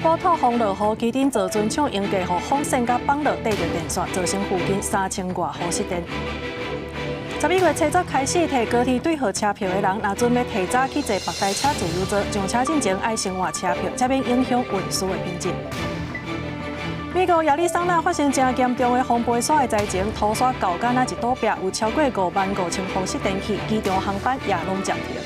埔透风落雨，机顶坐船厂应价，互风扇甲绑落缀着电线，造成附近3000外户失电。11月初早开始摕高铁对号车票的人，若准要提早去坐白台车自由座，上车进前爱先换车票，才免影响运输的品质。美国亚利桑那发生真严重的风杯沙的灾情，土沙高干那一堵壁，有超过55000户失电器，机场航班也拢暂停。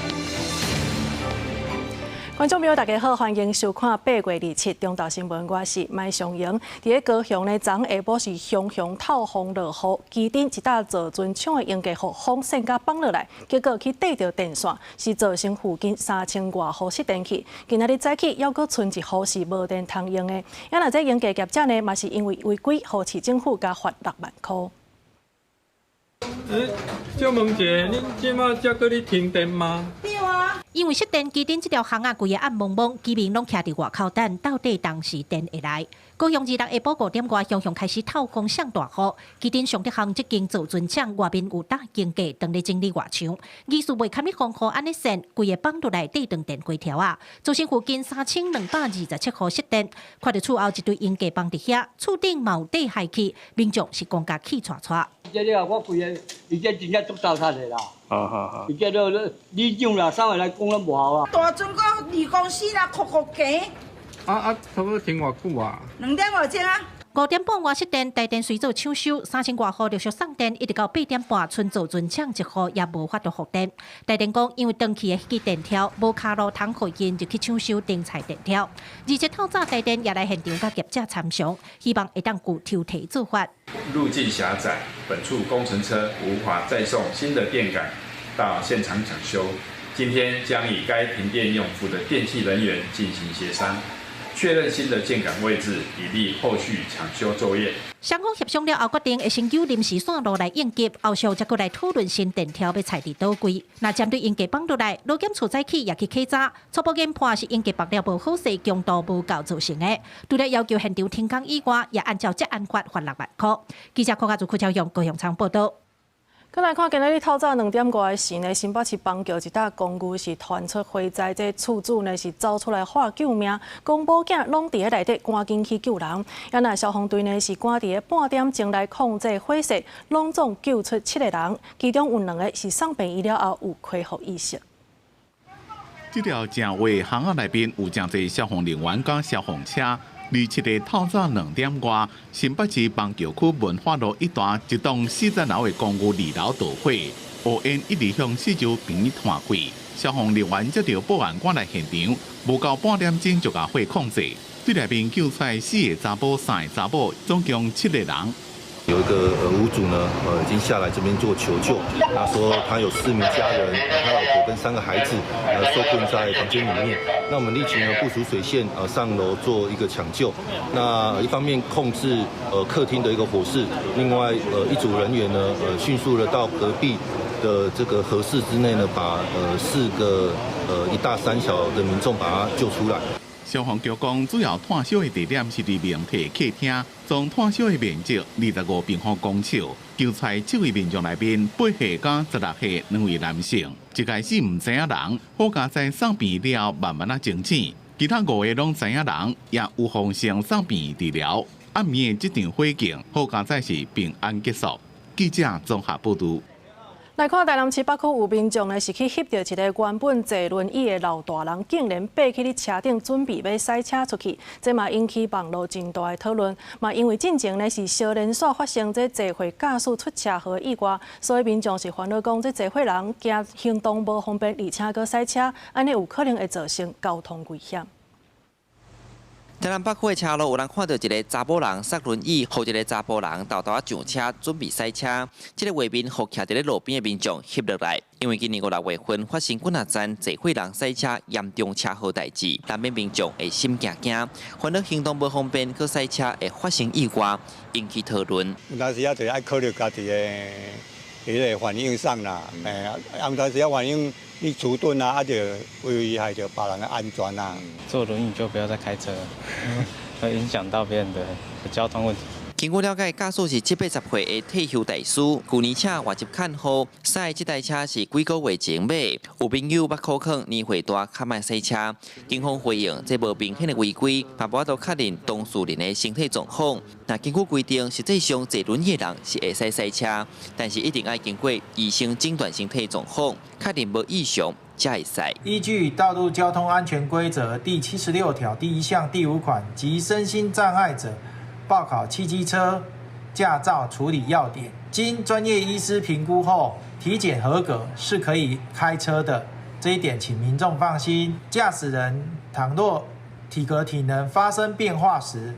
观众朋友，大家好，欢迎收看8月27中道新闻，我是麦尚莹。伫个高雄呢，昨下晡是熊熊透风落雨，机顶一搭造船厂的应价互风扇甲绑落来，结果去缀着电线，是造成附近3000外户失电器。今仔日早起，还阁剩一户是无电通用的。也若这应价业者呢，嘛是因为违规，互市政府加罚6万块。小问一下，恁即马才搁咧停电吗？对啊。因为失电，机顶这条巷仔规个暗蒙蒙，居民拢徛伫外口等，到底当时电会来？高雄日下晡5点外，熊熊开始透风上大雨，机顶上德巷即间造船厂外面有搭经架当咧整理外墙，技术未堪哩风雨安尼线，规个绑落来地断电规条啊，造成附近3227户失电。看到厝后一堆应架放伫遐，厝顶嘛有地害去，民众是讲甲气喘喘。这个我规个，伊这真正足糟蹋的啦。好。伊这你用啦，稍微来讲都无效啊。大船到2公司啦，哭行。差不多停偌久啊？2点5钟啊。5点半外失电，台电随做抢修，3000外户陆续送电，一直到8点半，村造船厂一户也无法度复电。台电讲，因为长期的迄支电条无卡路通回应，就去抢修顶菜电条。而且透早台电也来现场甲业者参详，希望会当具抽提做法。路径狭窄，本处工程车无法再送新的电杆到现场抢修。今天将与该停电用户的电器人员进行协商。确认新的建杆位置，以利后续抢修作业。双方协商了后，决定会先由临时线路来应急，后续再过来讨论新电条要踩伫倒位。那针对应急绑落来，路检处早起也去稽查，初步研判是应急绑了无好势，强度无够造成的。除了要求现场停工以外，也按照职安法罚6万块。记者柯家族柯超雄高雄场报道。再来看，今日透早2点外的时呢，新北市邦桥一搭公寓是传出火灾，这厝主呢是走出来喊救命，公保囝拢伫咧内底赶紧去救人。也那消防队呢是赶伫咧半点钟来控制火势，拢总救出7个人，其中有2个是送病医了后有恢复意识。这条正way巷仔内边有真侪消防人员甲消防车。27日透早2点外，新北市邦桥区文化路一段一栋40楼的公寓2楼大火，乌烟一直向四周边传过。消防人员接到报案赶来现场，无到半点钟就把火控制。对内面救出来4个查甫、3个查某，总共7个人。有一个屋主呢，已经下来这边做求救。他说他有4名家人，他老婆跟3个孩子，受困在房间里面。那我们立即呢部署水线，上楼做一个抢救。那一方面控制客厅的一个火势，另外一组人员呢，迅速的到隔壁的这个合适之内呢，把4个1大3小的民众把他救出来。消防局讲，主要炭烧的地点是伫明体客厅，总炭烧的面积25平方公尺，救出来7位民众内面，8岁加16岁2位男性。一开始唔知影人，好加在送病了，慢慢清醒。其他5个拢知影人，也有风性送病治疗。暗暝的这场火警，好加在是平安结束。记者综合报道。来看台南市北区有民众呢，是去翕到一个原本坐轮椅的老大人，竟然爬去咧车顶准备要驶车出去，这嘛引起网络真大的讨论。嘛因为进前呢是小连续发生这坐会驾驶出车祸意外，所以民众是烦恼讲这坐会人行行动无方便，而且佮驶车，安尼有可能会造成交通危险。台南北区的车路有人看到一个查甫人塞轮椅，和一个查甫人豆豆上车准备驶车。这个画面互徛在咧路边的民众翕落来。因为今年5、6月份发生滚仔站坐伙人驶车严重车祸代志，难免民众会心惊惊，烦恼行动不方便，佮驶车会发生意外，引起讨论。有当时也就爱考虑家己的迄个反应上啦，有当时也反应你迟钝啊，就危害着别人的安全啊。坐轮椅就不要再开车，会影响到别人的交通问题。经过了解，驾驶是780岁的退休大师，去年车外籍看好，驶这台车是几个月前买。有朋友捌考坑年岁大，较慢洗车，警方回应这无明显的违规，嘛无法度确认当事人的身体状况。那根据规定，实际上坐轮椅的人是会使洗车，但是一定要经过医生诊断身体状况，确认无异常才会使。依据《道路交通安全规则》第76条第1项第5款及身心障碍者报考汽机车驾照处理要点，经专业医师评估后，体检合格是可以开车的。这一点请民众放心。驾驶人倘若体格体能发生变化时，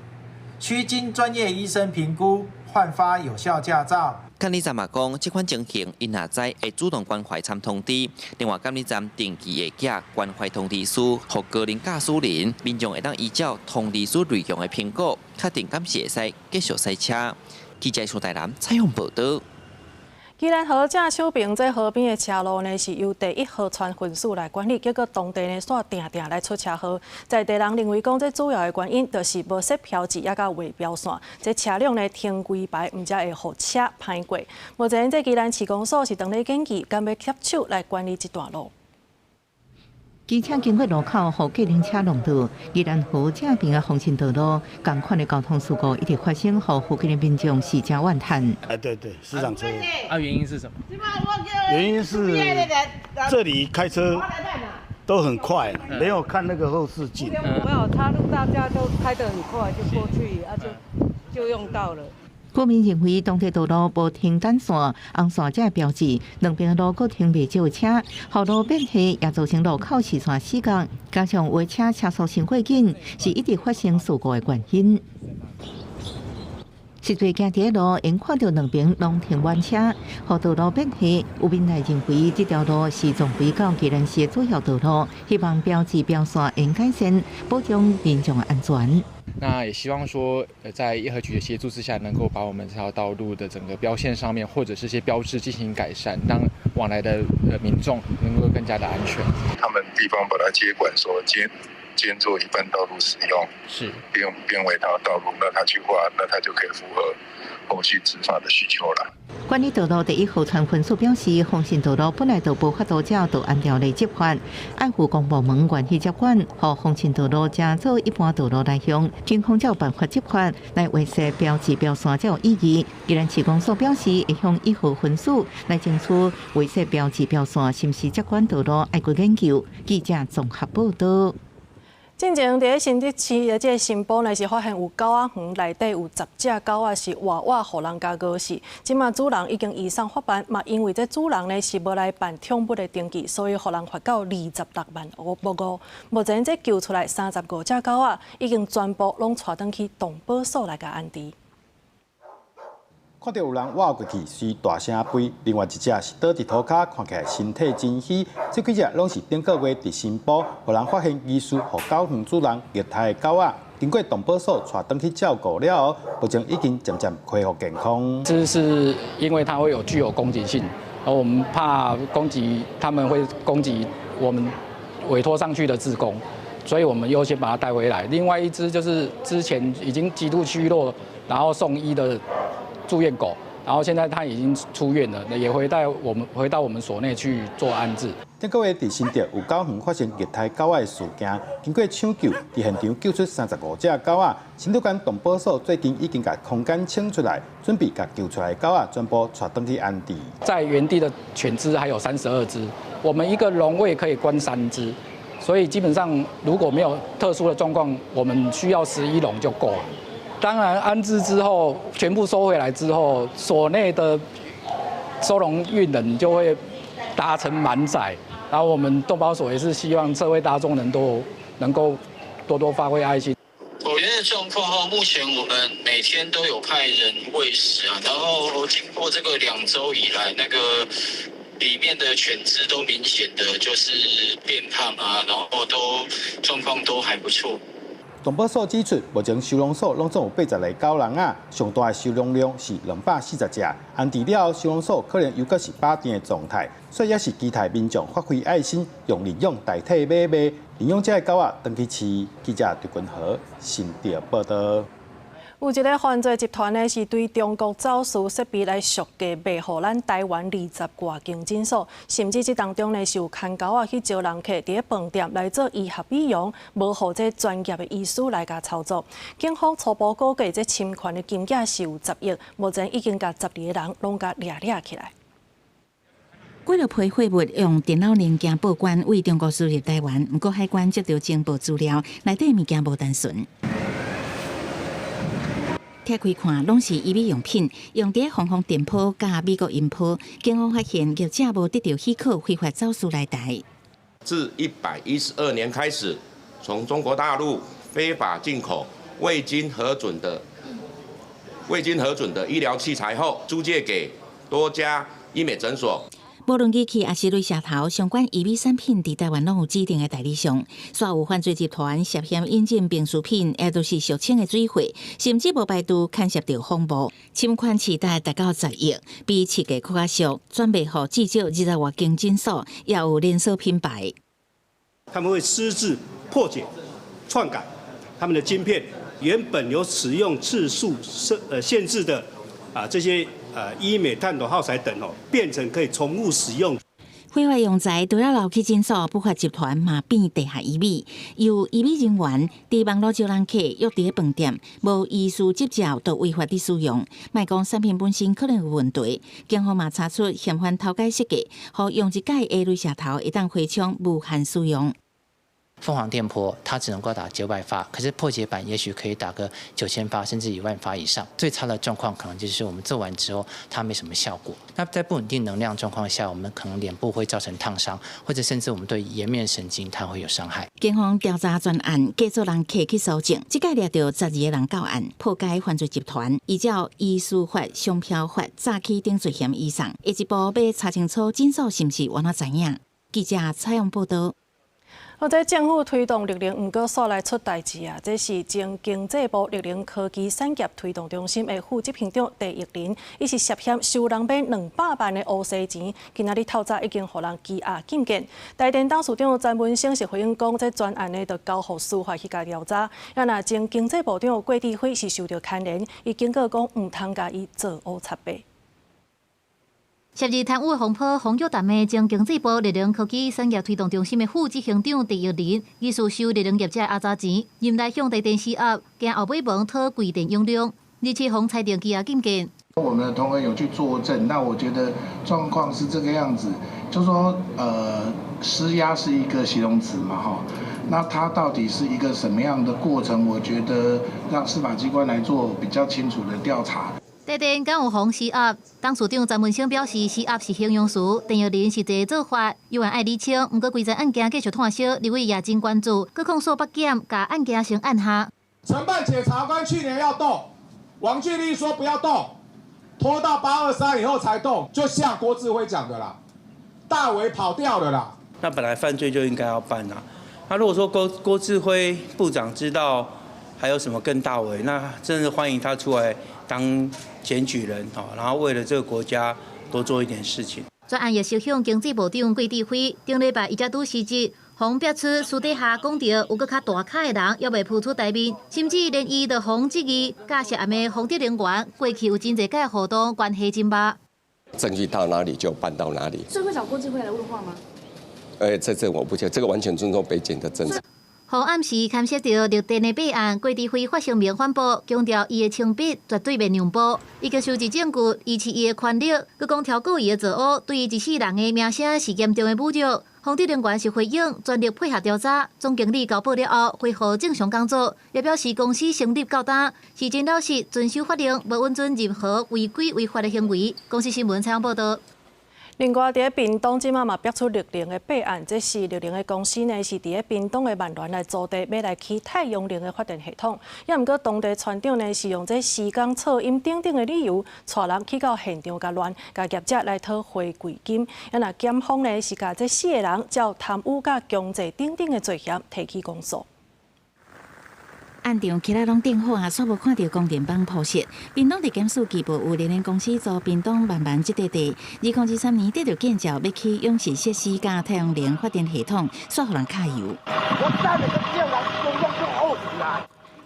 需经专业医生评估换发有效驾照。监理站嘛讲，这款情形因下载会主动关怀参通知，另外监理站定期会寄关怀通知书，予个人驾驶人，民众会当依照通知书内容的评估，确定敢是会使继续驶车。记者苏台南采访报道。宜兰河正手边这河边的车路呢，是由第1河川分署来管理，结果当地呢煞定定来出车祸。在地人认为讲，这主要的原因就是无设标志，也甲画标线，这车辆呢停规排，唔才会互车歹过。目前这宜兰市公所是当咧研究，敢要接手来管理这段路。机车经过路口，互机动车弄到宜兰河正边的方行道路，同款的交通事故一直发生，互附近的民众四加怨叹。对，市场车。原因是什么？原因是这里开车都很快，没有看那个后视镜。没有，他路大家都开得很快，就过去，就用到了。国民认为当地道路无停单线、红线这标志，两边的路阁停袂少车，道路变形也造成路口视线死角，加上违车车速太过紧，是一直发生事故的原因。实际行伫路，因看到两边拢停满车，互道路变形。有民来认为这条路是从回到宜兰市的主要道路，希望标志标线应改善，保障民众的安全。那也希望说，在业和局的协助之下，能够把我们这条道路的整个标线上面，或者是一些标志进行改善，让往来的民众能够更加的安全。他们地方把它接管，说兼做一般道路使用，是变为道路，那他去划，那他就可以符合后续执法的需求了。管理道路第1河川分署表示，方行道路本来就无法度照道安条例执法，爱护公部门愿意接管，和方行道路加做一般道路来用，警方才有办法执法，来维设标志标线才有意义。宜兰市公所表示，会向1河分署来争取维设标志标线是不是接管道路，爱国研究。记者综合报道。进前伫新竹市的这新埔呢，是发现有狗仔园内底有10只狗仔是活活互人家咬死。即马主人已经移送法办，嘛因为这主人呢是无来办宠物的登记，所以互人罚到26万5。目前这救出来35只狗仔，已经全部拢带转去动保所来甲安置。看到有人挖过去，随大声吠；另外一只是倒伫涂骹，看起来身体真虚。这几只拢是顶个月伫新埔，互人发现疑似互狗园主人虐待的狗仔，经过动保所带转去照顾了后，目前已经渐渐恢复健康。这是因为它会具有攻击性，而我们怕它们会攻击我们委托上去的志工，所以我们优先把它带回来。另外一只就是之前已经极度虚弱，然后送医的住院狗，然后现在它已经出院了，也回到我们所内去做安置。顶个月伫新竹有狗园发现虐待狗仔的事件，经过抢救，伫现场救出35只狗仔。新竹县动保所最近已经把空间清出来，准备把救出来的狗仔全部带回去安置。在原地的犬只还有32只，我们一个笼位可以关3只，所以基本上如果没有特殊的状况，我们需要11笼就够了。当然，安置之后全部收回来之后，所内的收容运能就会达成满载。然后我们动保所也是希望社会大众能够多多发挥爱心。果园的状况目前我们每天都有派人喂食啊，然后经过这个2周以来，那个里面的犬只都明显的就是变胖啊，然后状况都还不错。动保所指出，目前收容所拢总有80个狗人啊，上大的收容量是240只。安置了后，收容所可能又搁是饱电的状态，所以也是期待民众发挥爱心，用领养代替买卖，领养这个狗仔登去饲。记者杜君和新竹报道。有一个犯罪集团呢，是对中国走私设备来俗价卖予咱台湾20外间诊所，甚至这当中呢是有牵狗啊去招人客，伫咧饭店来做医学美容，无予这专业的医师来甲操作。警方初步估计，这侵权的金额是有10亿，目前已经甲12个人拢甲抓起来。几落批货物用电脑零件报关为中国输入台湾，不过海关接到情报资料，内底物件无单纯。拆开看，拢是医美用品，用伫香港店铺加美国银铺。警方发现业者无得到许可，非法走私来台。自112年开始，从中国大陆非法进口未经核准的医疗器材后，租借给多家医美诊所。无论机器还是雷射头，相关医美产品伫台湾拢有指定的代理商。所有犯罪集团涉嫌引进病俗品，也都是俗称的水货，甚至无排除牵涉到恐怖。侵权期待达到10亿，比设计更加俗，转卖予至少20外间诊所，也有连锁品牌。他们会私自破解、篡改他们的晶片，原本有使用次数限制的这些医美探头耗材等变成可以重复使用。非法用材除了留去诊所，不法集团嘛变地下医美，有医美人员伫网络招人客，约伫饭店，无医师执照，都违法的使用。莫讲产品本身可能有问题，警方嘛查出嫌犯偷改设计，互用一介的雷射头，一旦回枪无限使用。凤凰电波它只能够打900发，可是破解版也许可以打个9000发甚至1万发以上。最差的状况可能就是我们做完之后它没什么效果。那在不稳定能量状况下，我们可能脸部会造成烫伤，或者甚至我们对颜面神经它会有伤害。警方调查专案，继续人客去搜证，即届掠到12个人到案，破解犯罪集团依照医师法、商标法诈欺等罪嫌以上，下一步要查清楚诊所是毋是原来知影。记者采访报道。或者政府推动绿能，毋过煞来出代志啊！这是前经济部绿能科技产业推动中心的副执行长戴奕林，伊是涉嫌收人买200万的乌西钱，今仔日透早已经互人羁押禁见。台电董事长詹文生是回应讲，这专案呢，就交予司法去甲调查。也若前经济部长郭智辉是受到牵连，伊警告讲毋通甲伊做乌擦白。涉入贪污风波，风雨淡的前经济部绿能科技产业推动中心的副执行长戴奕林，疑似收绿能业者压榨钱，任来向台电施压，惊后尾门讨贵电用量，日前红裁定羁押禁见。我们的同仁有去作证，那我觉得状况是这个样子，就说施压是一个形容词嘛哈，那它到底是一个什么样的过程？我觉得让司法机关来做比较清楚的调查。台电敢有防施压？董事长詹文生表示，施压是形容词，陈奕林是一个做法，有人爱厘清，不过规则案件继续探烧，立委也真关注，各控诉北检，把案件先按下。承办检察官去年要动，王俊立说不要动，拖到823以后才动，就像郭智辉讲的啦，大为跑掉了啦。那本来犯罪就应该要办啊，那如果说郭智辉部长知道还有什么更大为，那真的欢迎他出来当检举人，然后为了这个国家多做一点事情。专案也受向经济部长郭智辉，顶礼拜伊才拄辞职，洪表示私底下讲到有搁较大咖的人也未浮出台面，甚至连伊都洪质疑，甲涉案的风电人员过去有真侪届互动关系真密。证据到哪里就办到哪里。所以会找郭智辉来问话吗？这我不清，这个完全尊重北检的政策。互暗时牵涉到绿电的备案，郭智辉发声明反驳，强调伊的枪笔绝对袂让步，伊经收集证据，依持伊的权力，佮讲超过伊的作恶，对伊一世人的名声是严重的侮辱。风电人员是回应，全力配合调查，总经理交保了后，恢复正常工作，也表示公司成立够大，是真老实，遵守法令，无允准任何违规违法的行为。公司新闻采访报道。另外，伫屏东即马嘛逼出绿能的备案，这是绿能的公司呢，是伫咧屏东的万峦来租地，要来起太阳能的发电系统。也毋过，当地船长呢是用这施工噪音等等的理由，带人去到现场甲乱，甲业者来讨回馈金。也若检方呢是甲这4个人照贪污甲强制等等的罪嫌提起公诉。案场起来拢定好啊，煞无看到供电棒铺设。屏东地检署局部有联联公司租屏东万峦这块地，2023年得到建造要起永续设施加太阳能发电系统，煞互人揩油。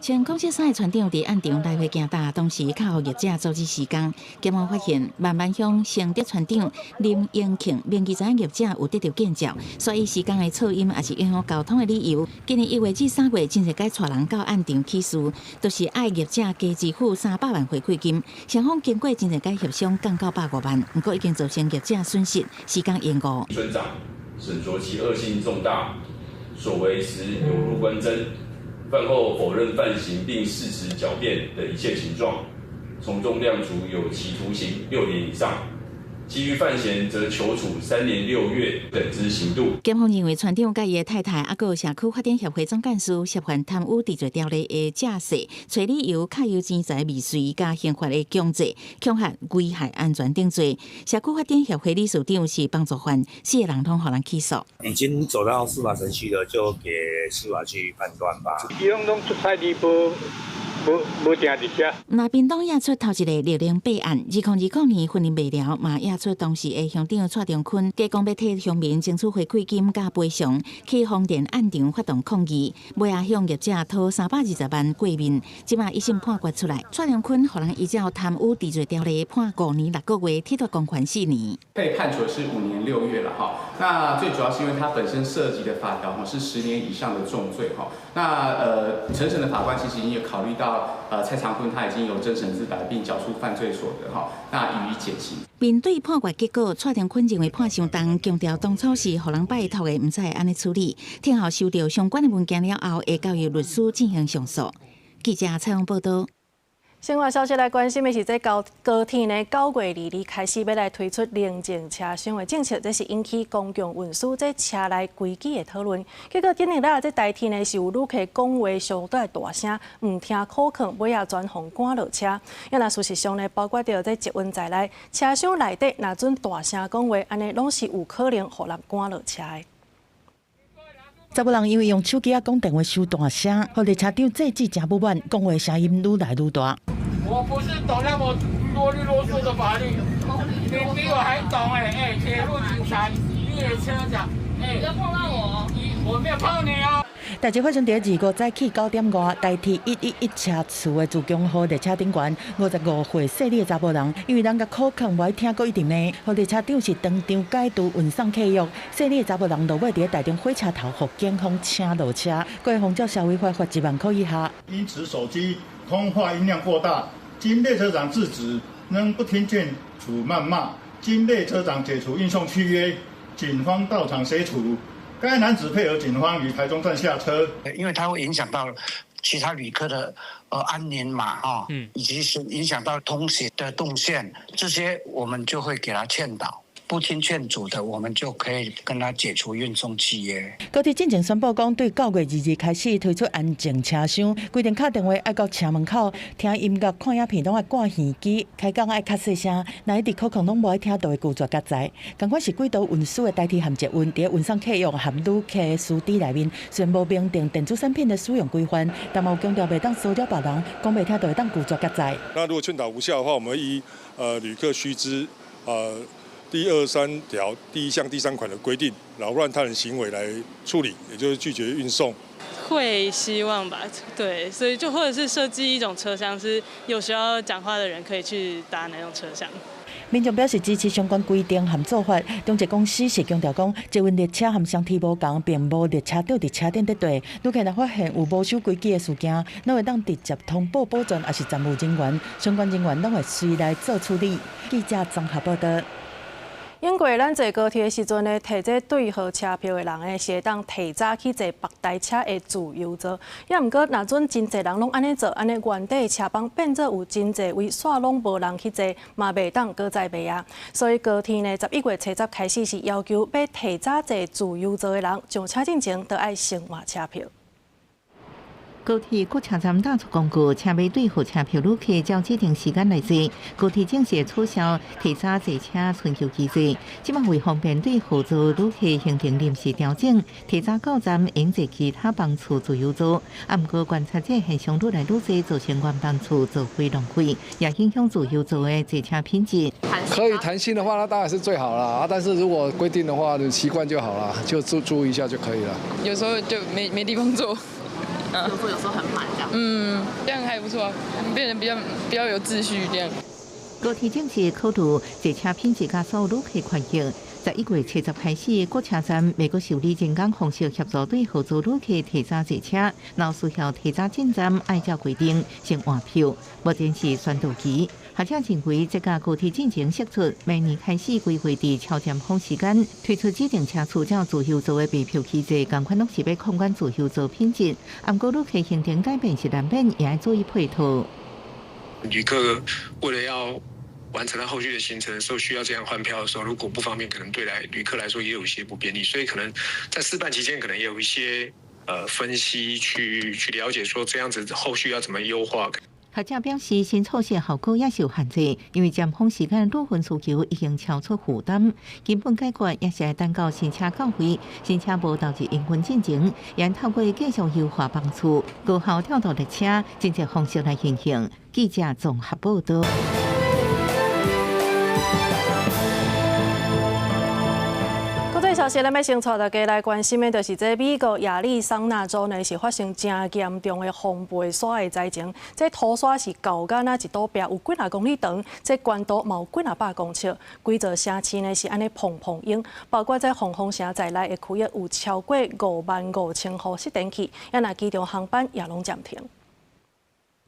前公司3个船长伫案场来回行大，同时较互业者阻止时间。检方发现，万万乡承德船长林英庆明记知影业者有得到见照，所以时间的噪音也是影响交通的理由。今年1月至3月，真侪该带人到案场起诉，都是爱业者加支付300万回馈金。双方经过真侪该协商，降到150万，不过已经造成业者损失，时间延误。村长审酌其恶性重大，所为时有入关侦。犯后否认犯行，并事实狡辩的一切情状，从重量处有期徒刑6年以上。其余犯嫌则求处3年6月等之刑度。检方认为，船长甲伊的太太，还有社区发展协会总干事涉嫌贪污治罪条例的假释、找理由、揩油钱财未遂加刑罚的强制、恐吓、危害安全等罪。社区发展协会理事长是帮助犯，4个人都互人起诉。已经走到司法程序了，就给司法去判断吧。伊拢出差离谱。无定伫遮。那屏东也出头一个608案，2020年婚姻未了，嘛也出当时的乡长蔡中坤加讲要替乡民争取回馈金加赔偿，去风电案场发动抗议，尾下向业者讨320万过面。即马一审判决出来，蔡中坤互人依照贪污治罪条例判5年6个月，褫夺公权4年。被判处的是5年6月了哈。那最主要是因为它本身涉及的法条是10年以上的重罪哈。那承审的法官其实已经有考虑到。蔡长坤他已经有真诚自白，并缴出犯罪所得哈，那予以减刑。面对判决结果，蔡长坤认为判伤重，强调当初是互人拜托的，唔使安尼处理。听后收到相关的文件了后，会交由律师进行上诉。记者采访报道。生活消息来关心的是，这高铁呢9月2日开始要来推出零件车厢的政策，这是引起公共运输这车内规矩的讨论。结果今日啦，这台铁呢是有旅客讲话相对大声，唔听可劝，尾也转行赶落车。因那事实上呢，包括着这积温在内，车厢内底若准大声讲话，安尼拢是有可能互人赶落车的。查某人因为用手机讲电话收大声，互列车长制止真不满，讲话声音愈来愈大。我不是懂那么啰里啰嗦的法律，你比我还懂铁路警察、列车长，你要碰到我，我没有碰你哦。代志发生在2号早起9点外，台铁111车次的自强号列车顶悬55岁细丽的查甫人，因为人甲口劝无爱听过一定呢，互列车长是当场解除运送契约。细丽的查甫人落尾伫台中火车头，互警方请落车，过方照社会罚1万块以下。因此手机通话音量过大，经列车长制止，仍不听劝处谩骂，经列车长解除运送契约，警方到场协处。该男子配合警方于台中站下车，因为它会影响到其他旅客的安宁码以及是影响到通行的动线，这些我们就会给他劝导。不听劝阻的，我们就可以跟他解除运送契约。高铁进前宣布讲，对9月2日开始推出安静车厢，规定敲电话爱到车门口，听音乐、看影片拢爱挂耳机，开讲爱较细声，那一直可能拢无爱听到的拒绝加载。同款是几道运输的代替含捷运，伫运送契约含旅客的书底内面，虽然无明定电子产品的使用规范，但嘛有强调袂当骚扰别人，讲袂听到会当拒绝加载。那如果劝导无效的话，我们会依旅客须知第23条第1项第3款的规定，扰乱他人行为来处理，也就是拒绝运送。会希望吧，对，所以就或者是设计一种车厢，是有需要讲话的人可以去搭那种车厢。民众表示支持相关规定和做法，中捷公司是强调讲，捷运列车和双铁无同，并无列车长伫车顶伫对。如果若发现有无守规矩的事件，咱会当直接通报保全，也是站务人员，相关人员拢会随来做处理。记者综合报道。因过咱坐高铁的时阵呢，摕这对号车票的人呢，是会当提早去坐别台车的自由座。也毋过，若准真侪人拢安尼做，安尼原底的车帮变做有真侪位煞拢无人去坐，嘛袂当搁再卖啊。所以高铁呢，11月7日开始是要求要提早坐自由座的人，上车进前都爱先换车票。高铁各车站打出公告，请买对号车票旅客照指定时间来坐。高铁正式取消提早坐车春秋机制，即马为方便对号座旅客行程临时调整，提早到站应坐其他班次自由座。啊，毋过观察者现象愈来愈多，造成原班次座非浪费，也影响自由座的坐车品质。可以弹性的话，那当然是最好啦。但是如果规定的话，你习惯就好了，就注意一下就可以了。有时候就没地方坐。有时候很满这样。这样还不错，变得比较有秩序这样。高铁正式考虑坐车品质加速旅客权益。11月70开始，各车站每个受理人工方式协助对合作旅客提早坐车，若需要提早进站，按照规定先换票。目前是宣导期，学者认为这架高铁进程释出，明年开始规划伫超尖峰时间推出指定车次较自由座的备票机制，同款拢是要控管自由座品质。不过旅客行程改变是难免，也要注意配套。旅客为了要完成他后续的行程的时候，需要这样换票的时候，如果不方便，可能对旅客来说也有一些不便利，所以可能在试办期间，可能也有一些分析去了解说这样子后续要怎么优化。学者表示，新措施效果也受限制，因为尖峰时间部分需求已经超出负担，根本解决也是要等到新车到位，新车无导致营运进程，也透过继续优化帮助高效调度列车，正确方式来运行。记者综合报道。国际消息，咱要先带大家来关心的，就是这美国亚利桑那州呢是发生真严重的风背沙的灾情。这土沙是高到一堵壁有几啊公里长，这宽度嘛有几啊百公尺，规座城市呢是安尼砰砰涌，包括在凤凰城在内的区域有超过55000户熄电器，也那机场航班也拢暂停。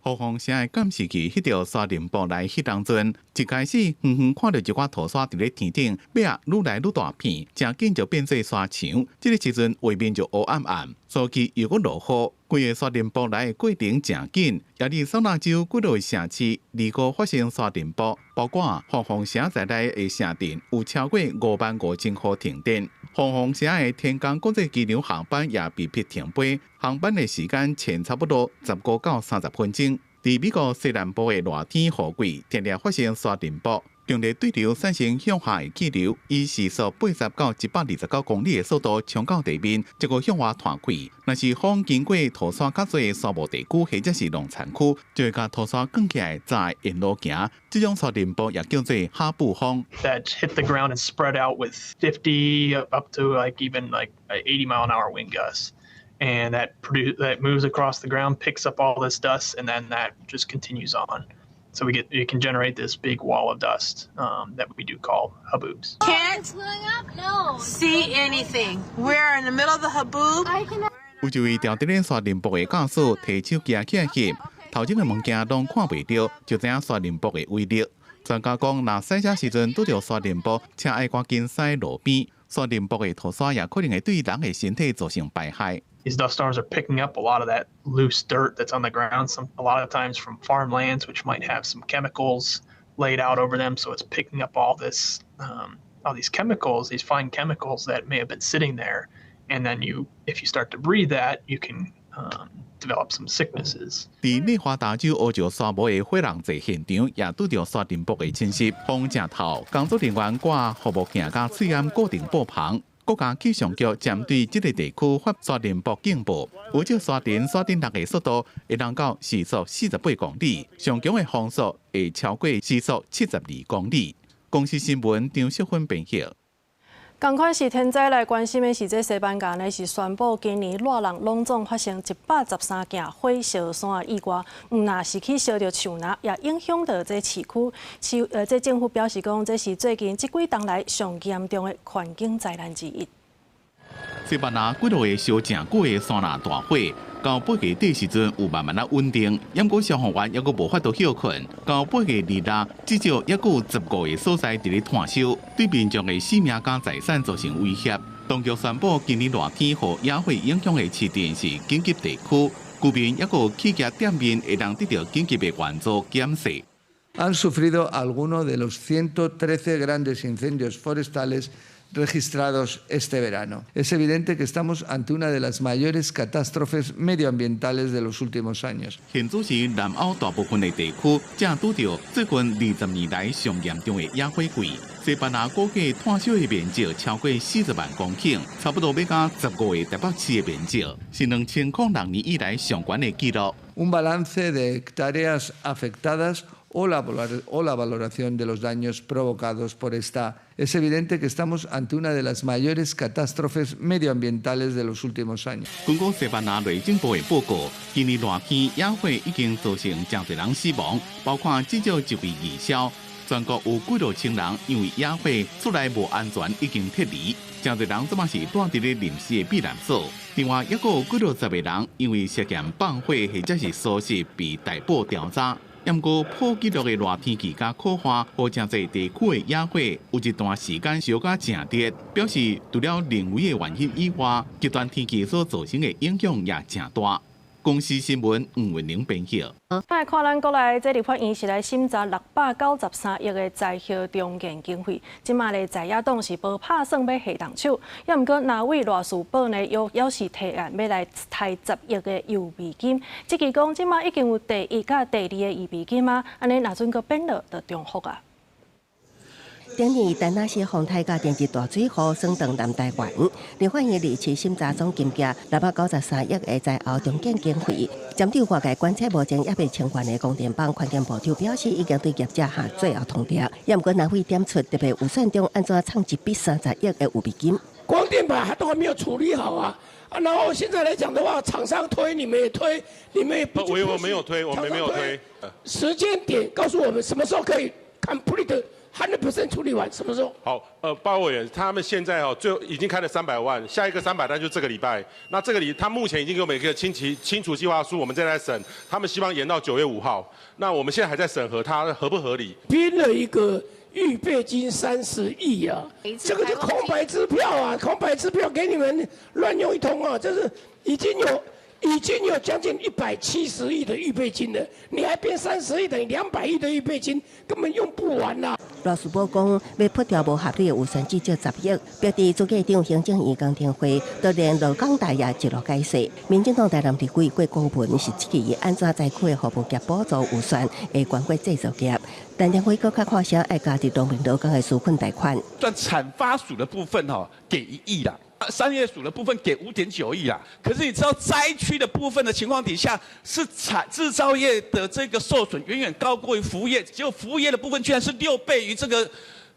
凤凰城的监视器翕到沙林堡内迄当阵，一开始远远看到一寡土沙伫咧天顶，尾啊愈来愈大片，真紧就变做沙墙。这个时阵外面就黑暗暗，早期又搁落雨，规个沙林堡内的过程真紧。亚利桑那州几个城市离个发生沙林堡，包括凤凰城在内的城镇有超过55000户停电。凤凰城的天宫国际机场航班也被迫停飞，航班的时间前差不多15到30分钟。伫美国西南部的热天雨季，天天发生沙尘暴，强烈对流产生向下的气流，以时速80到129公里的速度冲到地面，结果向外弹开。若是风经过土沙较多的沙漠地区或者是农产区，就会甲土沙卷起来，再沿路行。这种沙尘暴也叫做哈布风。That hit the ground and spread out with 50 up to even 80-mile-an-hour wind gusts. And that moves across the ground, picks up all this dust, and then that just continues on. So it can generate this big wall of dust that we do call haboobs. Can't see anything. We're in the middle of the haboob. 有一位调伫咧沙林堡的教授提手机起来翕，头前的物件拢看袂到，就知影沙林堡的威力。专家讲，若驶车时阵拄着沙林堡，请爱赶紧驶路边。沙林堡的土沙也可能会对人的身体造成败害。These dust storms are picking up a lot of that loose dirt that's on the ground, a lot of times from farmlands, which might have some chemicals laid out over them. So it's picking up all these chemicals, these fine chemicals that may have been sitting there. And then if you start to breathe that, you can develop some sicknesses. 伫内华达州乌石沙漠的火人祭现场，也拄着沙尘暴的侵袭，风正透，工作人员挂护目镜甲喙掩固定布棚。国家气象局针对这个地区发沙尘暴警报，有这沙尘落的速度会达到时速48公里，上强的风速会超过时速72公里。公司新闻张淑芬编译。同款是天灾来关心的是，这西班牙呢是宣布今年热浪隆重发生113件火烧山意外，唔那是去烧着树林，也影响到这市区。这政府表示讲，这是最近这几冬来上严重的环境灾难之一。西班牙几落个烧正久的山林大火，到8月底时阵有慢慢稳定，不过消防员还阁无法度休困。到8月2日，至少还阁有15个所在伫咧炭烧，对民众的性命甲财产造成威胁。当局宣布，今年热天和野火影响的市镇是紧急地区，居民还阁有企业店面会当得到紧急的援助减税。Han sufrido algunos de los 113 grandes incendios forestales registrados este verano. Es evidente que estamos ante una de las mayores catástrofes medioambientales de los últimos años. 现主是南欧大部分的地区正拄着最近20年来上严重的野火季。西班牙估计炭烧的面积超过40万公顷，差不多要到15个台北市的面积，是2006年以来上悬的纪录。Un balance de hectáreas afectadas o la valoración de los daños provocados por esta. Es evidente que estamos ante una de las mayores catástrofes medioambientales de los últimos años.根据西班牙内政部的报告，今年热天野火已经造成真侪人死亡，包括至少1位儿少。全国有几多千人因为野火出来无安全已经撤离，真侪人即马是住伫咧临时的避难所。另外，还有几多10个人因为涉嫌放火或者是疏失被逮捕调查。不过，破纪录的热天气加酷化，和真侪地区的野火有一段时间烧甲正热，表示除了人为的原因以外，极端天气所造成的影响也正大。公司新闻吴文玲编辑。来看咱国内这立法院是来审查693亿的在校重建经费，即马咧在野党是无拍算要下动手，也毋过哪位律师部呢又是提案要来抬10亿的预备金，即是讲即马已经有第一甲第二的预备金啊，安尼若准阁变落就重复啊。顶年丹那市洪台甲电子大水河升等南台湾，立法院2次审查总金额693亿的在后重建经费。针对外界关切目前也未清完的供电帮环境部长表示，已经对业者下最后通牒，也毋过哪会点出特别预算中安怎创1笔30亿的预备金？光电板还都还没有处理好啊！然后现在来讲的话，厂商推你们也推，你们也不。我没有推，我们没有推。时间点告诉我们什么时候可以 complete。100% 处理完，什么时候？好，报告委员，他们现在最后已经开了300万，下一个300单就这个礼拜。那这个他目前已经给我们一个清楚计划书，我们正在审，他们希望延到9月5号。那我们现在还在审核它合不合理。编了一个预备金30亿啊，这个是空白支票啊，空白支票给你们乱用一通啊，这是已经有将近170亿的预备金了，你还编30亿，等于200亿的预备金，根本用不完啦。律师部讲，要破掉无合理的预算至少10亿，标题主计长行政院江天辉都连劳工大业一路解释，民进党台南地区过高文是这期安怎灾区的服务业补助预算会关过制造业，但天辉搁较看啥爱加入农民劳工的纾困贷款。算产发署的部分给1亿啦。商业署的部分给5.9亿啦，可是你知道灾区的部分的情况底下，是制造业的这个受损远远高过于服务业，结果服务业的部分居然是6倍于这个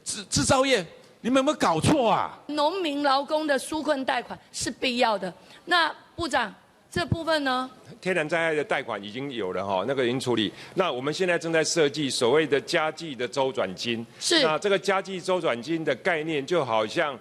制造业，你们有没有搞错啊？农民劳工的纾困贷款是必要的，那部长这部分呢？天然灾害的贷款已经有了那个已经处理。那我们现在正在设计所谓的家计的周转金，是那这个家计周转金的概念就好像。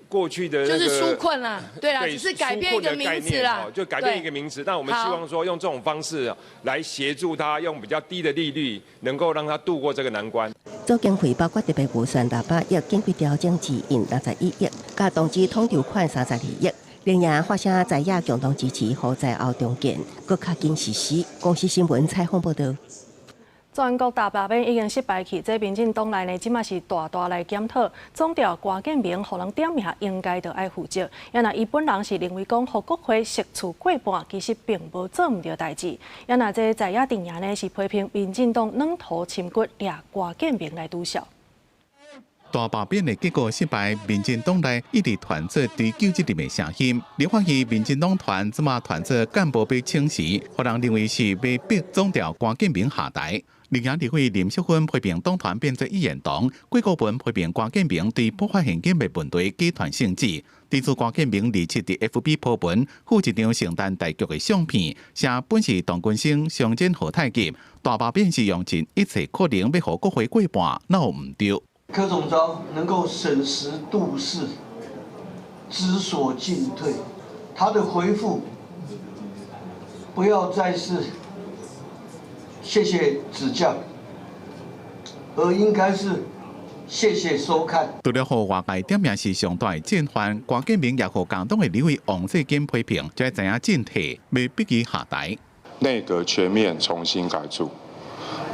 过去的就是纾困啦，对啦，只是改变一个名词啦，就改变一个名词。那我们希望说用这种方式来协助他，用比较低的利率，能够让他度过这个难关。总经费包括特别预算600亿，经费调整指引61亿，加动资统筹款32亿。另外发生在野共同支持和在后重建，搁较紧实施。公司新闻采访报道。全国大罢免已经失败去，这民进党内呢，即马是大来检讨，总调关键名，互人点名应该就爱负责。也那伊本人是认为讲，互国会食厝过半，其实并无做唔到代志。也那这在野定言呢，是批评民进党软土深骨，掠关键名来堵笑。大罢免的结果失败，民进党内一直团结追究责任的声音。立法院民进党团即马团结干部被请辞，互人认为是被逼总调关键名下台。立法会林淑芬批评党团变作一言堂，郭国文批评关键名对破坏现金的问题集团性质。提出关键名27伫 FB 破文附一张圣诞大局的相片，写本是唐君生相煎何太急，大罢免是用尽一切可能要互国会过半，那有唔对。柯总召能够审时度势，知所进退，他的回复不要再是谢谢指教，而应该是谢谢收看。除了互外界点名是上大的战犯，关键名也互共党的立委王世坚批评，才知影进退，未逼其下台。内阁全面重新改组，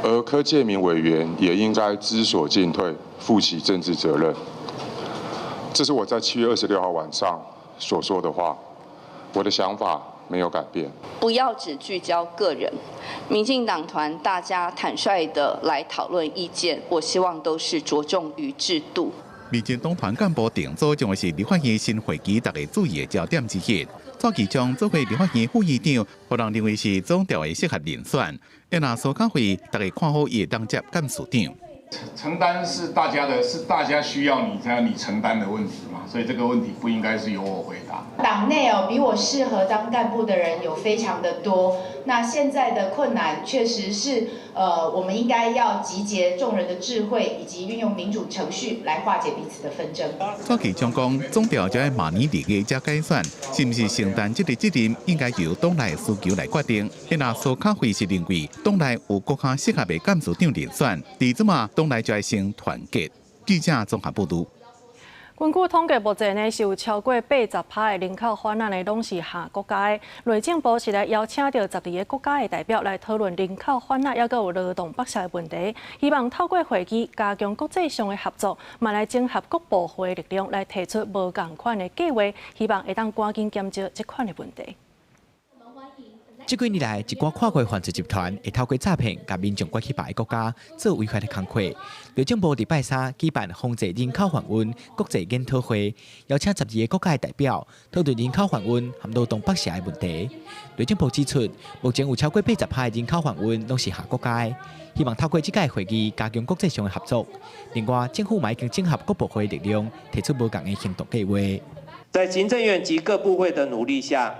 而柯建铭委员也应该知所进退，负起政治责任。这是我在7月26号晚上所说的话，我的想法没有改变。不要只聚焦个人，民进党团大家坦率的来讨论意见，我希望都是着重于制度。民进党团干部定组将会是立法院新会期大家注意的焦点之一。早期将做回立法院副议长，互人认为是总调的适合人选。若苏家辉，大家看好也当接干事长。承担是大家的，是大家需要你才有你承担的问题嘛，所以这个问题不应该是由我回答。党内比我适合当干部的人有非常的多，那现在的困难确实是我们应该要集结众人的智慧，以及运用民主程序来化解彼此的纷争。早期将讲总调就要明年2月才改选，是不是承担这个责任，应该由党内需求来决定。若苏家辉是认为党内有更加适合的干事长人选，第二嘛。党内就要先团结。记者综合报道。根据统计，目前呢是有超过80%的人口犯案的拢是下国家的。内政部是来邀请到12个国家的代表来讨论人口犯案，也有劳动剥削的问题。希望透过会议加强国际上的合作，嘛来整合各部会的力量来提出无同款的计划，希望会当赶紧减少这款的问题。这几年来，一寡跨国犯罪集团会透过诈骗，甲民众拐去别个国家做违法的工作。内政部礼拜三举办防治人口贩运国际研讨会，邀请12个国家的代表讨论人口贩运和劳动剥削的问题。内政部指出，目前有超过80%的人口贩运拢是下国家的，希望透过这届会议加强国际上的合作。另外，政府嘛已经整合各部会的力量，提出无同的行动计划。在行政院及各部会的努力下，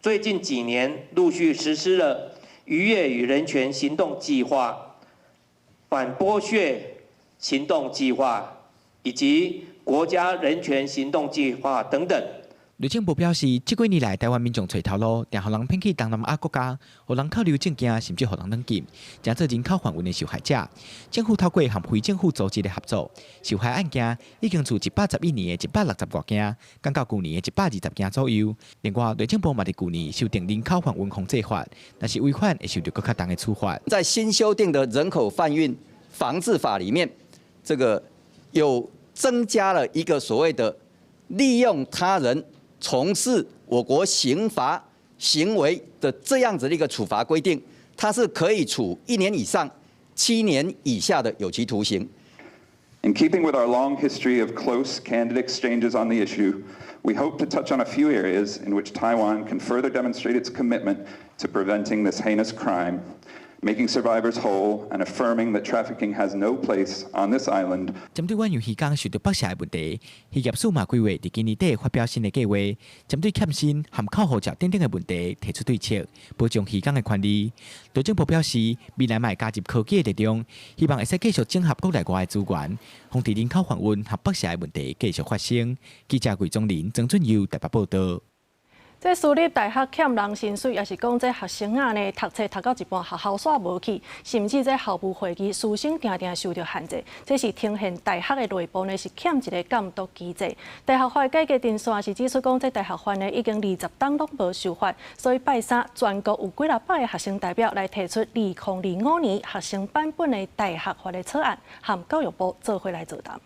最近几年陆续实施了渔业与人权行动计划、反剥削行动计划以及国家人权行动计划等等。内政部表示，这几年来，台湾民众找头路，定互人骗去东南亚国家，互人扣留证件，甚至互人软禁，成做人口贩运的受害者。政府透过和非政府组织的合作，受害案件已经从111年的160多件，降到去年的120件左右。另外，内政部嘛伫去年修订人口贩运控制法，但是违反会受到更较重的处罚。在新修订的人口贩运防治法里面，这个有增加了一个所谓的利用他人从事我国刑罚行为的这样子的一个处罚规定，它是可以处1年以上7年以下的有期徒刑。In keeping with our long history of close, candid exchanges on the issue, we hope to touch on a few areas in which Taiwan can further demonstrate its commitment to preventing this heinous crime, making survivors whole, and affirming that trafficking has no place on this island. 针对阮用渔港受到剥削的问题，渔业署嘛规划伫今年底发表新的计划，针对欠薪和扣护照等等的问题提出对策，保障渔港的权利。内政部表示，未来嘛加入科技的力量，希望会使继续整合国内外的资源，防止人口贩运和剥削的问题继续发生。记者桂宗林、曾俊佑台北报道。这私立大学欠人薪水，也是讲这学生啊呢，读册读到一半，学校煞无去，甚至这校务会议师生定定受到限制。这是呈现大学的内部呢是欠一个监督机制。大学法改革定线是指出讲，这大学法呢已经20档拢无修法，所以拜三全国有几百个学生代表来提出2025年学生版本的大学法的草案，和教育部做伙来座谈。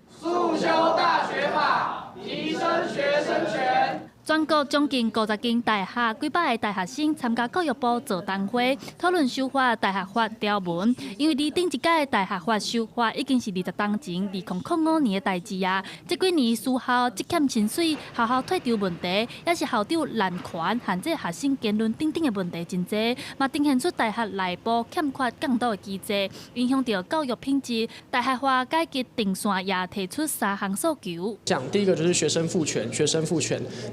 速修大学法，提升学生权。全国将近50间大学、几百个大学生参加教育部座谈会，讨论修法大学法条文。因为离顶一届的大学法修法已经是20档前2005年的代志啊。这几年私校积欠薪水、学校退场问题，也是校长滥权、限制学生言论等等的问题真多，嘛呈现出大学内部欠缺监督的机制，影响到教育品质。大学法改革定线也提出3项诉求。讲第一个就是学生赋权，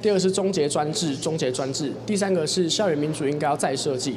第二个是终结专制，第三个是校园民主应该要再设计，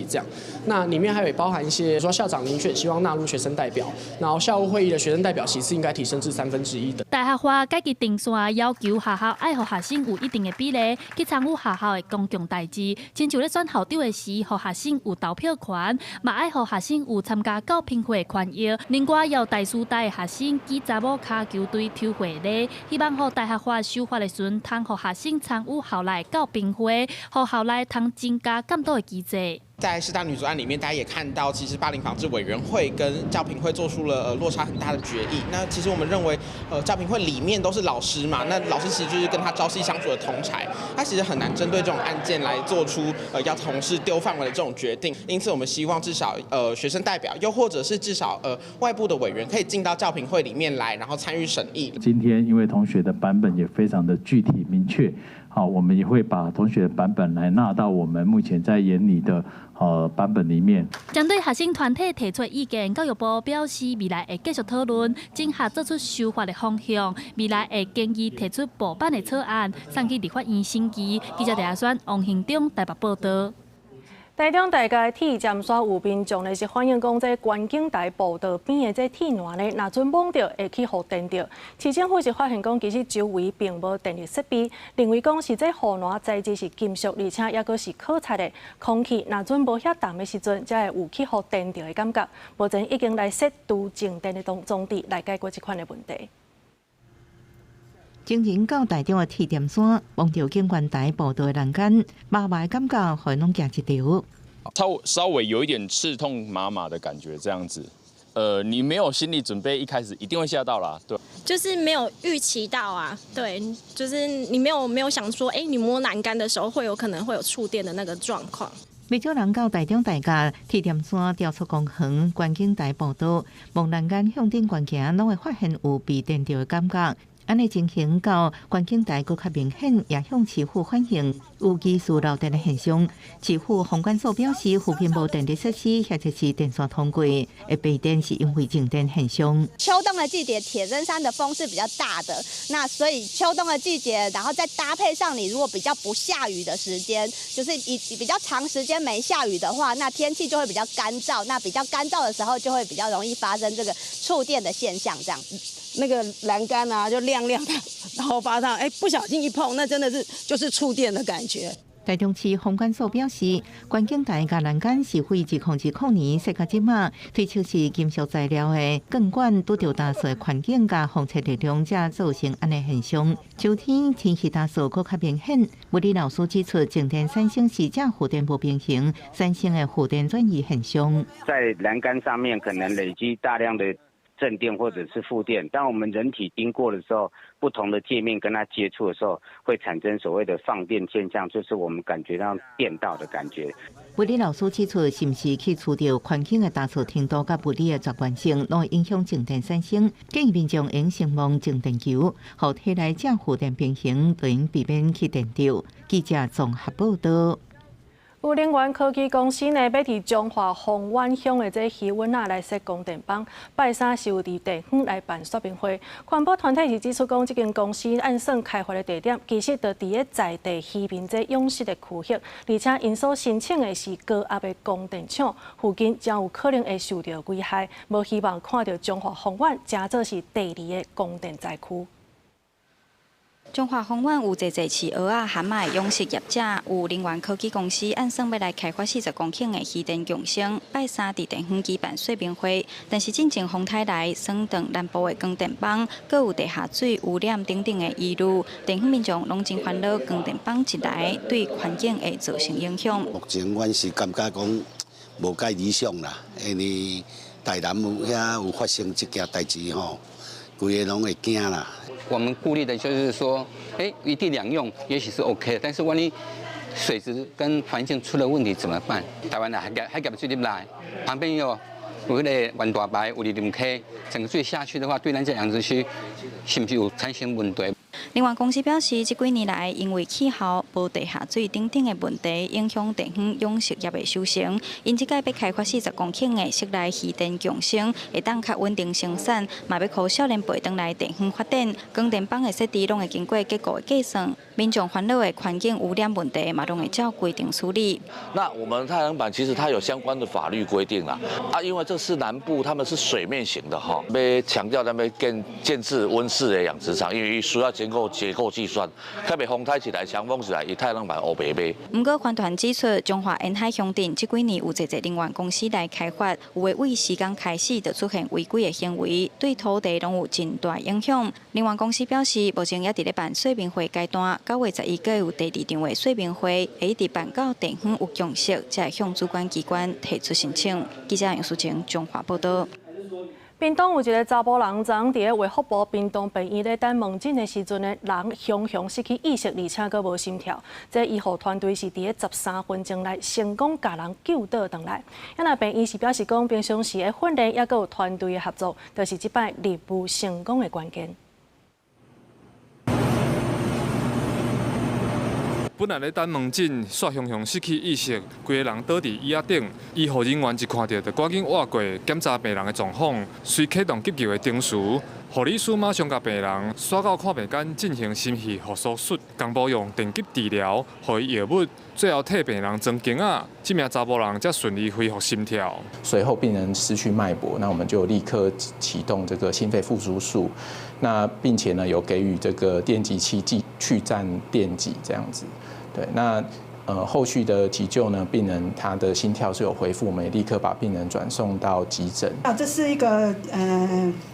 这样。那里面还有包含一些说校长遴选希望纳入学生代表，然后校务会议的学生代表席次应该提升至1/3的。大学法改革定线要求学校爱予学生有一定的比例去参与学校的公共代志，亲像咧选校长的时，予学生有投票权，嘛爱予学生有参加教评会的权益。另外，要大师大的学生及查某卡球队抽会礼，希望予大学法修法的时阵，通予学生参与校内教评会，予校内通增加监督的机制。在师大女足案里面，大家也看到，其实霸凌防治委员会跟教评会做出了落差很大的决议。那其实我们认为，教评会里面都是老师嘛，那老师其实就是跟他朝夕相处的同侪，他其实很难针对这种案件来做出要同事丢范围的这种决定。因此，我们希望至少学生代表，又或者是至少外部的委员可以进到教评会里面来，然后参与审议。今天因为同学的版本也非常的具体明确。好，我们也会把同学的版本来纳到我们目前在研拟的版本里面。针对学生团体提出意见，教育部表示未来会继续讨论，整合做出修法的方向。未来会建议提出部版的草案，送去立法院审议。记者陈选王兴忠台北报道。台中大街铁站线有民众呢是反映讲，这观景台步道边的这铁栏呢，若准摸到会去互电到。市政府是发现讲，其实周围并无电力设备，认为讲是这护栏材质是金属，而且也阁是可测的。空气若准无遐重的时阵，才会有去互电到的感觉。目前已经来设除静电的装置来解决这款的问题。经营到台中的铁站线，望到景观台步道的栏杆，麻麻的感觉，互拢行一条。稍微有一点刺痛麻麻的感觉，这样子。你没有心理准备，一开始一定会吓到啦，对。就是没有预期到啊，对，就是你没有想说，你摸栏杆的时候可能会有触电的那个状况。不少人到台中大街铁站线调出公园观景台步道，望栏杆向顶观行，拢会发现有被电到的感觉。安尼情形到观景台更较明显，也向市府反映有疑似漏电的现象。市府风管所表示，附近无电力设施，或者是电线通过，会备电是因为静电现象。秋冬的季节，铁砧山的风是比较大的，那所以秋冬的季节，然后再搭配上你如果比较不下雨的时间，就是比较长时间没下雨的话，那天气就会比较干燥。那比较干燥的时候，就会比较容易发生这个触电的现象，这样子。那个栏杆啊，就亮亮的，然后发上，不小心一碰，那真的是就是触电的感觉。台中市风管所表示，观景台甲栏杆是废自2009年设到即马，推测是金属材料的钢管拄到大树环境甲风吹力量，才造成安尼现象。秋天天气大树更较明显。物理老师指出，静电产生是正负电不平衡产生的负电转移现象。在栏杆上面可能累积大量的正电或者是负电，当我们人体经过的时候，不同的界面跟它接触的时候，会产生所谓的放电现象，就是我们感觉到电到的感觉。物理老师指出，是不是去除掉环境的大小程度甲物理的绝缘性，拢会影响静电产生。建议民众应先望静电球，互体内正负电平衡，就应避免去电到。记者综合报道。有能源科技公司呢，要伫彰化丰原乡的这渔温来设供电棒，拜三是有伫地方来办说明会。环保团体是指出讲，这间公司按算开发的地点，其实就伫咧在地渔民这养殖的区域，而且因所申请的是高压的供电厂，附近将有可能会受到危害，无希望看到彰化丰原真做是第2个供电灾区。彰化丰原有济济饲蚵仔、蛤蟆的养殖业者，有能源科技公司按算要来开发40公顷的渔电共生，拜三伫地方举办说明会。但是进前风台来酸断南部的光电棒，阁有地下水污染等等的疑虑，地方民众拢真烦恼光电棒一来对环境会造成影响。目前阮是感觉讲无介理想啦，因为台南有发生这件代志吼，规个拢会惊啦。我们顾虑的就是说，一地两用也许是 OK 的，但是万一水质跟环境出了问题怎么办？台湾的海港水入来，旁边有那个湾大白、有离溪，整个水下去的话，对咱这养殖区是不是有产生问题？能源公司表示，这几年来因为气候、无地下水等等的问题，影响地方养殖业的收成，因即届要开发40公顷的室内渔电共生，会当较稳定生产，嘛要靠少年辈转来地方发展。光电棒的设置拢会经过结构的计算，民众烦恼的环境污染问题嘛，拢会照规定处理。那我们太阳板其实它有相关的法律规定啦，因为这是南部，他们是水面型的哈，要强调他们建制温室的养殖场，因为需要经过做结构计算，特别风台起来、强风起来，伊太阳板黑白买。不过，环团指出，中华沿海乡镇这几年有侪能源公司来开发，有的为时间开始就出现违规的行为，对土地拢有真大影响。能源公司表示，目前也伫咧办说明会阶段，9月11日有第2场的说明会，会一直办到地方有共识，才会向主管机关提出申请。记者杨淑晴中华报道。屏东有一个查甫人，昨昏伫咧卫福部屏东病院咧等门诊的时阵呢，人熊熊失去意识，而且阁无心跳。这医护团队是伫咧13分钟内成功将人救倒转来。那病医是表示讲，平常时的训练也阁有团队的合作，就是即摆任务成功的关键。本来咧等门诊，煞熊熊失去意识，规个人倒伫椅仔顶。医护人员一看到，就赶紧挖过检查病人的状况，随启动急救的程序。护理师马上甲病人刷到看病间进行心肺复苏术，同步用电击治疗，予伊药物，最后替病人装经啊，这名查甫人才顺利恢复心跳。随后病人失去脉搏，那我们就立刻启动这个心肺复苏术，那并且呢有给予这个电击器去暂电击这样子。对，那后续的急救呢，病人他的心跳是有恢复，我们也立刻把病人转送到急诊。这是一个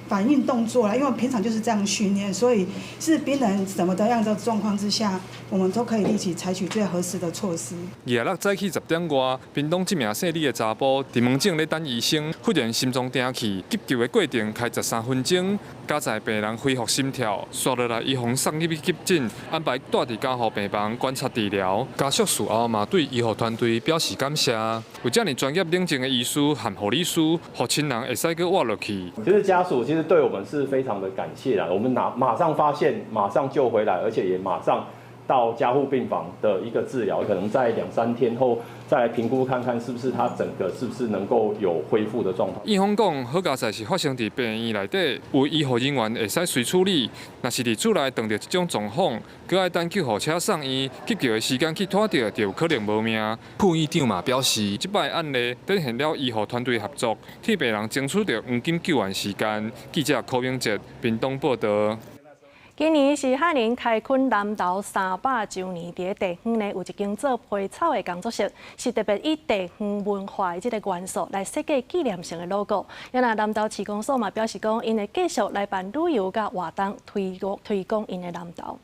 反应动作啦，因为平常就是这样训练，所以是病人什么的样的状况之下，我们都可以立即采取最合适的措施。2日早起10点外，屏东这名姓李的查甫伫门诊咧等医生，忽然心脏停气，急救的过程开13分钟，加在病人恢复心跳，刷落来医护送入去急诊，安排带伫加护病房观察治疗。家属事后嘛对医护团队表示感谢，有这样专业冷静的医师和护理师，让亲人会使去活落去。其实家属其实对我们是非常的感谢啦，我们马上发现，马上救回来，而且也马上到加护病房的一个治疗，可能在2-3天后再来评估看看是不是他整个是不是能够有恢复的状况。医方讲，好佳在是发生伫病院内底，有医护人员会使随处理。若是伫厝内碰到这种状况，佮爱等救护车送医，急救的时间去拖着，就有可能无命。副院长嘛表示，这摆案例展现了医护团队合作，替病人争取到黄金救援时间。记者柯明哲，屏东报道。今年是海宁开垦南投300周年，伫地方呢有一间做皮草的工作室，是特别以地方文化的这个元素来设计纪念性的 logo。南投市公所嘛表示讲，因会继续来办旅游甲活动，推广因的南投。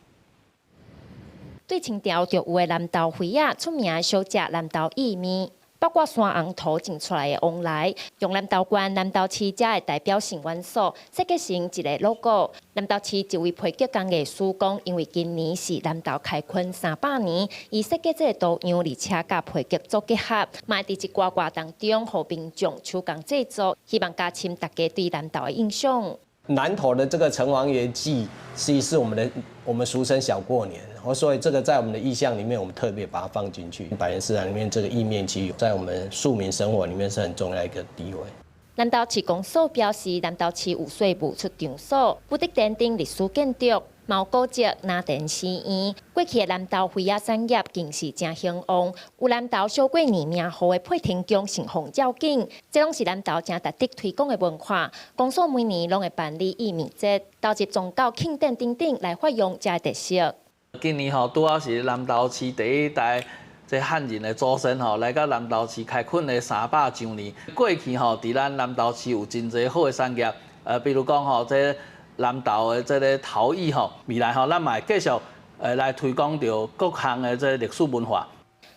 对清朝就有的南投花仔出名的小食南投意面。包括山红土种出来的往来，用南投县、南投市遮的代表性元素设计成一个 logo。南投市一位皮革工艺师讲，因为今年是南投开垦300年，伊设计这个图样，而且甲皮革做结合，卖伫一挂挂当中，互民众手工制作，希望加深大家对南投的印象。南投的这个城隍爷祭，其实是我们俗称小过年，所以这个在我们的意象里面，我们特别把它放进去。百年市场里面，这个意面其实在我们庶民生活里面是很重要的一个地位。南投市公所表示，南投市有税务出场所，不得奠定历史建筑。毛古迹、拿电寺院，过去的南投花仔产业更是真兴旺。有南投小过年名号的配天宫盛奉照景，这拢是南投正值得推广的文化。公所每年拢会办理意面节，召集宗教庆典等等来发扬这个特色。今年拄好是南投市第一代这汉人的祖先来到南投市开垦的300周年。过去伫咱南投市有真侪好的产业，比如讲这南投的这个陶艺未来咱嘛会继续来推广到各项的这历史文化。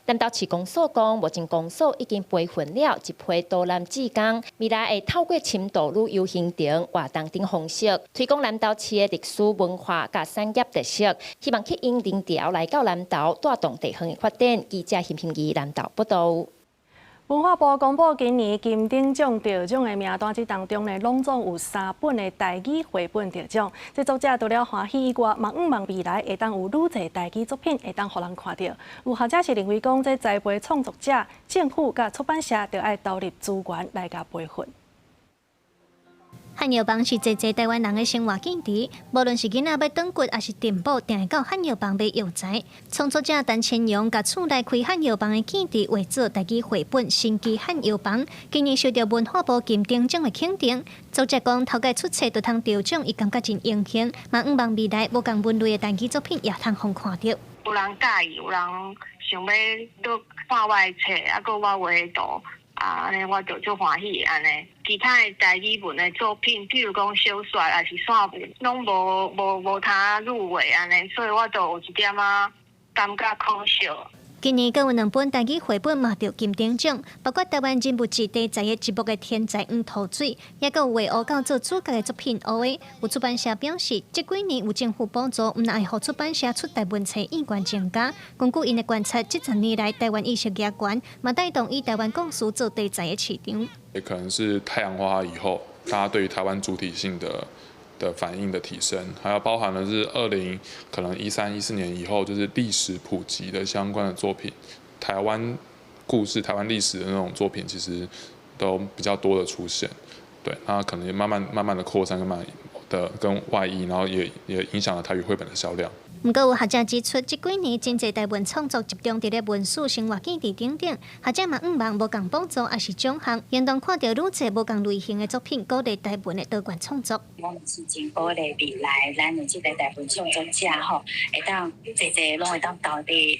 南投市公所讲，目前公所已经培训了一批导览志工，未来会透过深度旅游行程、活动等方式，推广南投市的历史文化甲产业特色，希望吸引人潮来到南投，带动地方的发展。记者邢平仪南投报道。文化部公布，今年金鼎奖得奖的名单之当中呢，拢总有3本的台语绘本得奖。这作者除了欢喜以外，嘛望未来会当有愈侪台语作品会当互人看到。有学者是认为讲，这栽培创作者、政府甲出版社就要投入资源来甲培训。汉药房是济台湾人的生活基地，无论是囡仔要长骨，还是店铺，定会到汉药房买药材。创作者陈千阳甲厝内开汉药房的基地，为做家己绘本新奇汉药房，今年受到文化部金鼎奖的肯定。作者讲，头家出册就通得奖，伊感觉真荣幸，嘛希望未来无共文类的单机作品也通互看到。有人介意，有人想要搁看我的册，啊，搁我画的图。安尼我就足欢喜安尼。其他的台语文的作品，比如讲小说还是散文，拢无他入围安尼，所以我就有一点感觉可惜。今年更有2本台语绘本嘛得金鼎奖，包括台湾人物志题材的节目的天才黄土水，也有为乌狗做主角的作品乌的。有出版社表示，这几年有政府补助，唔但会互出版社出台文册意愿增加。根据因的观察，这10年来台湾意识越悬，嘛带动以台湾故事做题材的市场。也可能是太阳花以后，大家对于台湾主体性的反应的提升，还有包含的是可能13、14年以后，就是历史普及的相关的作品，台湾故事、台湾历史的那种作品，其实都比较多的出现。对，那可能也慢慢的扩散，跟外溢，然后也影响了台语绘本的销量。不过有学者指出，这几年真侪台文创作集中伫咧文史生活基地等等，学者嘛希望无共补助也是奖项，应当看到愈侪无共类型的作品，鼓励台文的多元创作。我们是真鼓励未来咱的这个台文创作者吼，会当侪拢会当投伫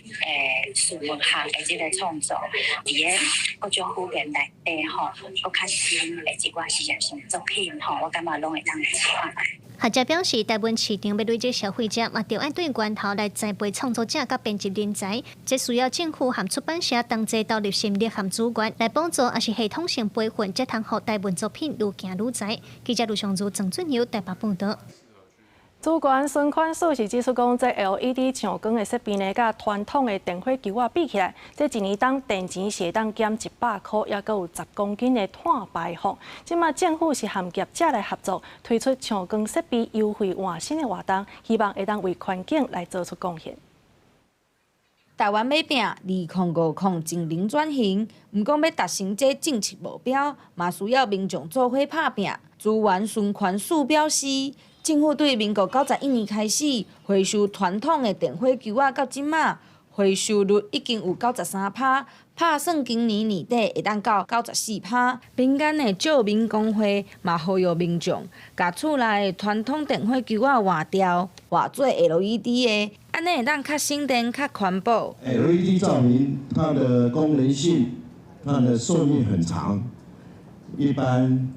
数文学的这个创作，伫咧各种语言内底吼，搁较新的一寡实验性作品吼，我感觉拢会当来看来。学者表示，台湾市场要累积消费者，嘛就要对源头来栽培创作者甲编辑人才，这需要政府和出版社同齐投入心力和资源来帮助，也是系统性培训，才通互台湾作品愈行愈在。记者卢尚如、郑俊友台北报道。主管存款数是指出讲，这 LED 强光的设备呢，甲传统的电火球啊比起来，这一年当电钱是会当减100块，也阁有10公斤的碳排放。即马政府是和业者来合作，推出强光设备优惠换新的活动，希望会当为环境来做出贡献。台湾要拼2050净零转型，毋讲要达成这政策目标，嘛需要民众做伙拍拼。资源循环署表示，政府对民国91年开始回收传统的电火球啊，到即马回收率已经有93%，拍算今年年底会当到94%。民间的照明工会嘛呼吁民众，把厝内的传统电火球啊换掉，换做 LED 的，安尼会当较省电、较环保。LED 照明它的功能性、它的寿命很长，一般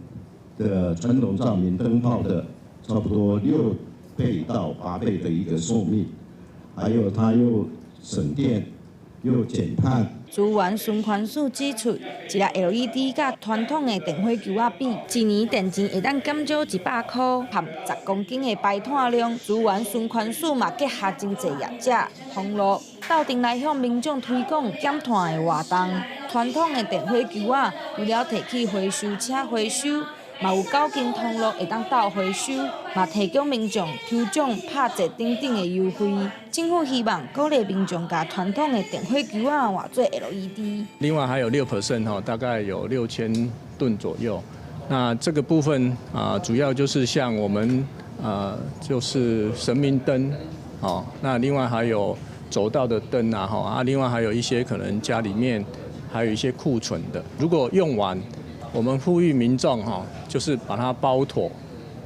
的传统照明灯泡的差不多6倍到8倍的一个寿命，还有它又省电又减碳。资源循环署指出，一粒 LED 甲传统的电火球啊比，一年电钱会当减少100块，和10公斤的排碳量。资源循环署嘛结合真侪业者、通路，斗阵来向民众推广减碳的活动。传统的电火球啊，为了提去回收车回收。嘛有9间通路会当到回收，嘛提供民众抽奖、拍折等等的优惠。政府希望鼓励民众把传统的电火球啊换做 LED。另外还有6%哈，大概有6000吨左右。那这个部分主要就是像我们就是神明灯，那另外还有走道的灯另外还有一些可能家里面还有一些库存的，如果用完。我们呼吁民众就是把它包妥，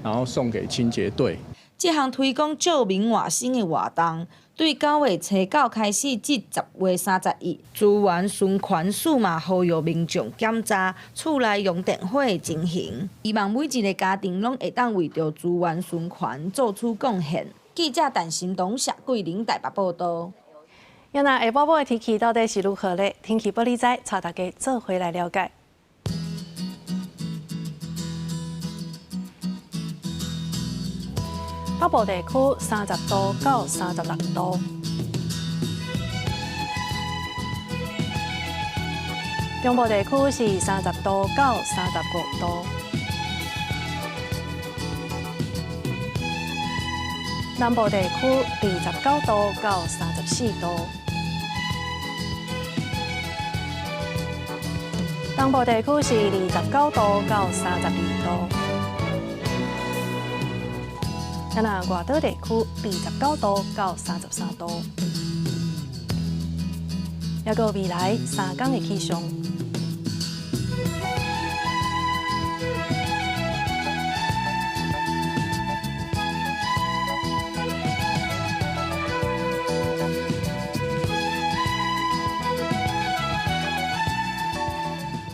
然后送给清洁队。这项推广照明换新的活动，对9月初9开始至10月30日，资源循环署嘛呼吁民众检查厝内用电火的情形，希望每一个家庭拢会当为着资源循环做出贡献。记者陈新东、谢桂玲台北报道。原来下晡晡的天气到底是如何呢？天气不理在，带大家做回来了解。北部地区30度到36度，中部地区是30度到35度，南部地区29度到34度，东部地区是29度到32度。咱外岛地区29度到33度。还有未来3天的气象。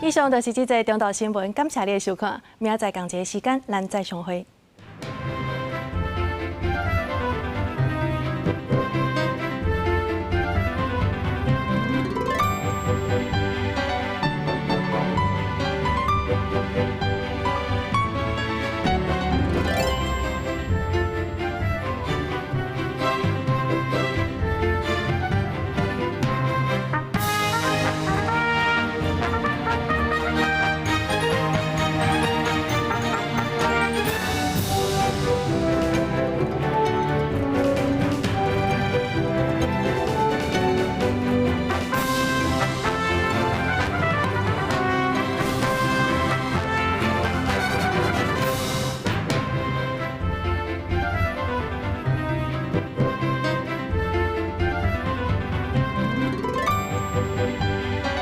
以上就是这则中岛新闻，感谢你的收看，明仔载同一个时间，咱再相会。